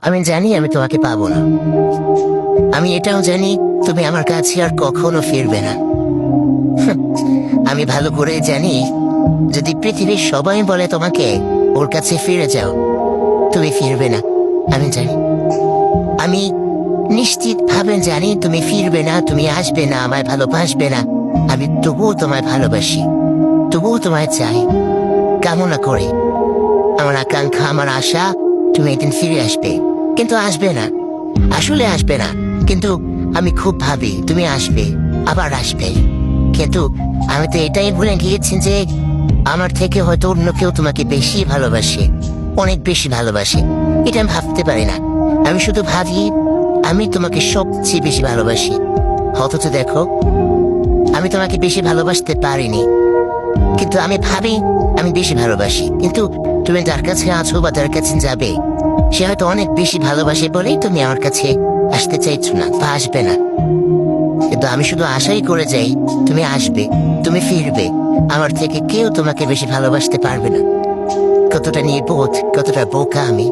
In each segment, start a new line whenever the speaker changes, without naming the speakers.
আমি জানি আমি তোমাকে পাবো না। আমি এটাও জানি তুমি আমার কাছে আর কখনো ফিরবে না। আমি ভালো করে জানি যদি পৃথিবীর সবাই বলে তোমাকে ওর কাছে ফিরে যাও, তুমি ফিরবে না। আমি জানি, আমি নিশ্চিত ভাবে জানি তুমি ফিরবে না, তুমি আসবে না, আমায় ভালোবাসবে না। আমি তবুও তোমায় ভালোবাসি, তবুও তোমায় চাই, কামনা করি। আমার আকাঙ্ক্ষা, আমার আশা তুমি একদিন ফিরে আসবে, কিন্তু আসবে না, আসলে আসবে না। কিন্তু আমি খুব ভাবি তুমি আসবে, আবার আসবে। কিন্তু আমি তো এটাই ভুলে গিয়েছি যে আমার থেকে হয়তো অন্য কেউ তোমাকে বেশি ভালোবাসে, অনেক বেশি ভালোবাসে। এটা আমি ভাবতে পারি না। আমি শুধু ভাবি আমি তোমাকে সবচেয়ে বেশি ভালোবাসি। অথচ দেখো, আমি তোমাকে বেশি ভালোবাসতে পারিনি, কিন্তু আমি ভাবি আমি বেশি ভালোবাসি। কিন্তু তুমি যার কাছে আছো বা যার কাছে যাবে, সে হয়তো অনেক বেশি ভালোবাসে বলেই তুমি আমার কাছে আসতে চাইছো না বা আসবে না। কিন্তু আমি শুধু আশাই করে যাই তুমি আসবে, তুমি ফিরবে। আমার থেকে কেউ তোমাকে বেশি ভালোবাসতে পারবে না। কতটা নির্বোধ, কতটা বোকা আমি,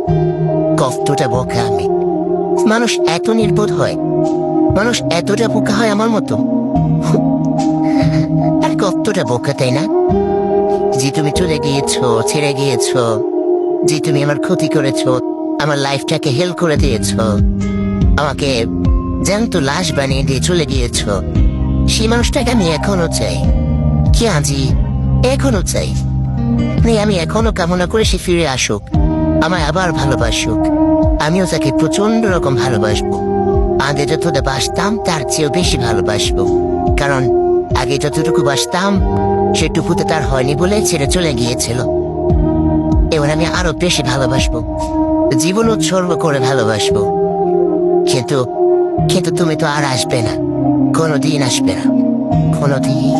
কতটা বোকা আমি। মানুষ এত নির্বোধ হয়, মানুষ এতটা বোকা হয় আমার মতো। আর কতটা বোকা, তাই না? যে তুমি চলে গিয়েছো, ছেড়ে গিয়েছো, যে তুমি আমার ক্ষতি করেছো, আমার লাইফটাকে হেল করে দিয়েছো, আমাকে জ্যান্ত লাশ বানিয়ে দিয়ে চলে গিয়েছো, সেই মানুষটাকে আমি এখনো চাই। কি আজি, এখনো চাই। আমি এখনো কামনা করে সে ফিরে আসুক, আমায় আবার ভালোবাসুক। আমিও তাকে প্রচন্ড রকম ভালোবাসবো। আগে যতটা বাসতাম তার চেয়েও বেশি ভালোবাসবো। কারণ আগে যতটুকু বাসতাম সেটুকুতে তার হয়নি বলে ছেড়ে চলে গিয়েছিল। এবার আমি আরো বেশি ভালোবাসবো, জীবন উৎসর্গ করে ভালোবাসবো। কিন্তু কিন্তু তুমি তো আর আসবে না, কোনোদিন আসবে না, কোনোদিন।